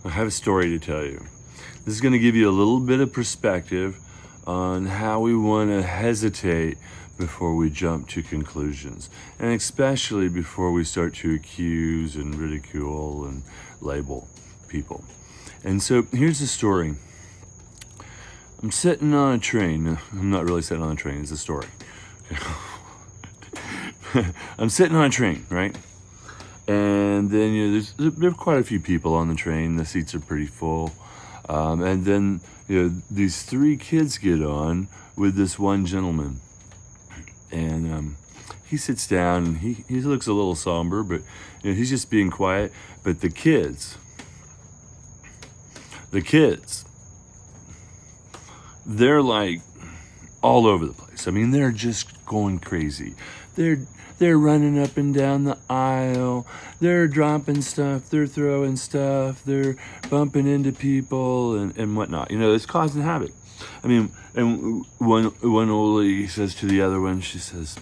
I have a story to tell you. This is going to give you a little bit of perspective on how we want to hesitate before we jump to conclusions, and especially before we start to accuse and ridicule and label people. And so here's the story. I'm sitting on a train. I'm not really sitting on a train, it's a story. I'm sitting on a train, right? And then there's quite a few people on the train. The seats are pretty full. And then these three kids get on with this one gentleman. And he sits down and he looks a little somber, but he's just being quiet. But the kids, they're like all over the place. I mean, they're just going crazy. They're running up and down the aisle. They're dropping stuff. They're throwing stuff. They're bumping into people and whatnot. It's causing havoc. I mean, and one old lady says to the other one, she says,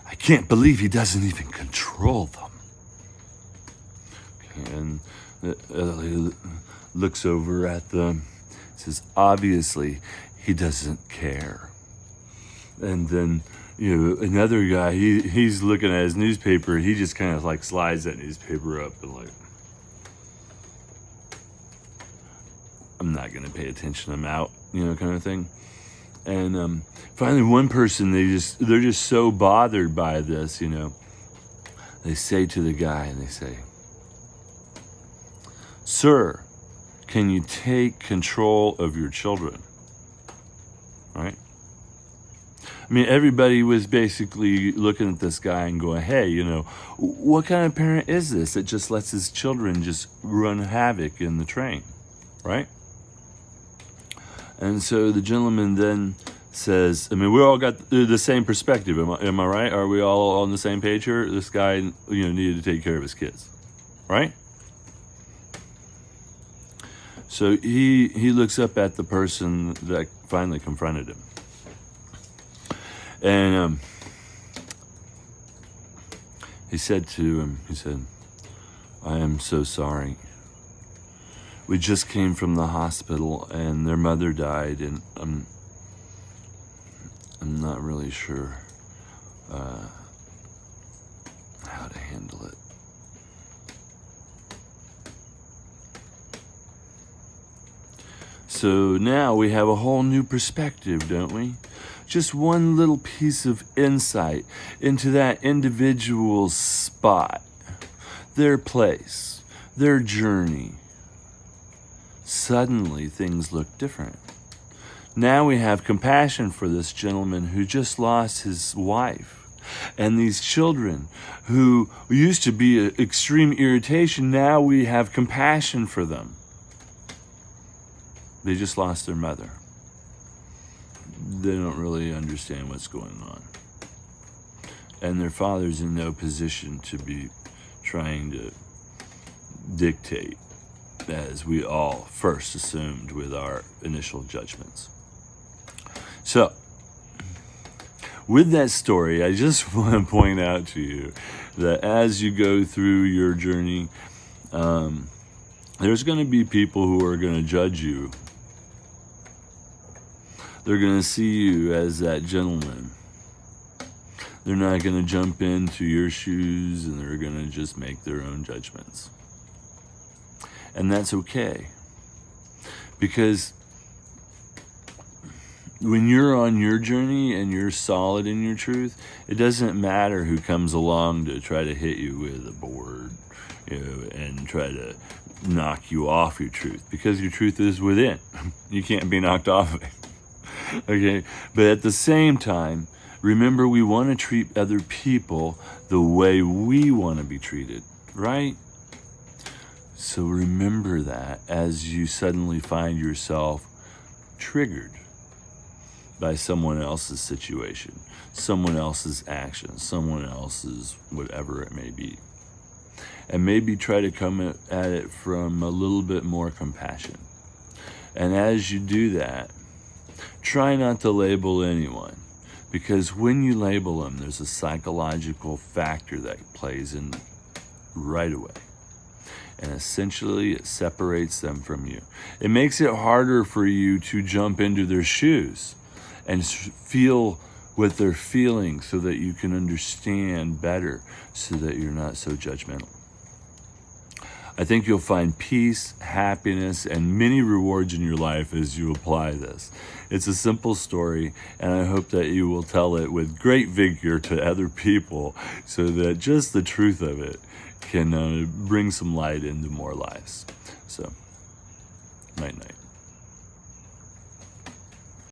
"I can't believe he doesn't even control them." Okay, and the other lady looks over at them, says, "Obviously, he doesn't care." And then another guy, he's looking at his newspaper. He just kind of like slides that newspaper up and like, "I'm not going to pay attention. I'm out," kind of thing. And finally, one person, they're just so bothered by this, They say to the guy, and they say, "Sir, can you take control of your children?" Right? I mean, everybody was basically looking at this guy and going, "Hey, what kind of parent is this that just lets his children just run havoc in the train?" Right? And so the gentleman then says, I mean, we all got the same perspective. Am I right? Are we all on the same page here? This guy, needed to take care of his kids. Right? So he looks up at the person that finally confronted him. And he said to him, "I am so sorry. We just came from the hospital and their mother died, and I'm not really sure how to handle it." So now we have a whole new perspective, don't we? Just one little piece of insight into that individual's spot, their place, their journey. Suddenly things look different. Now we have compassion for this gentleman who just lost his wife. And these children who used to be an extreme irritation, now we have compassion for them. They just lost their mother. They don't really understand what's going on. And their father's in no position to be trying to dictate, as we all first assumed with our initial judgments. So, with that story, I just want to point out to you that as you go through your journey, there's going to be people who are going to judge you. They're going to see you as that gentleman. They're not going to jump into your shoes, and they're going to just make their own judgments. And that's okay. Because when you're on your journey and you're solid in your truth, it doesn't matter who comes along to try to hit you with a board, and try to knock you off your truth, because your truth is within. You can't be knocked off of it. Okay, but at the same time, remember, we want to treat other people the way we want to be treated, right? So remember that as you suddenly find yourself triggered by someone else's situation, someone else's action, someone else's whatever it may be. And maybe try to come at it from a little bit more compassion. And as you do that, try not to label anyone, because when you label them, there's a psychological factor that plays in right away. and essentially it separates them from you. It makes it harder for you to jump into their shoes and feel what they're feeling so that you can understand better, so that you're not so judgmental. I think you'll find peace, happiness, and many rewards in your life as you apply this. It's a simple story, and I hope that you will tell it with great vigor to other people so that just the truth of it can bring some light into more lives. So, night-night.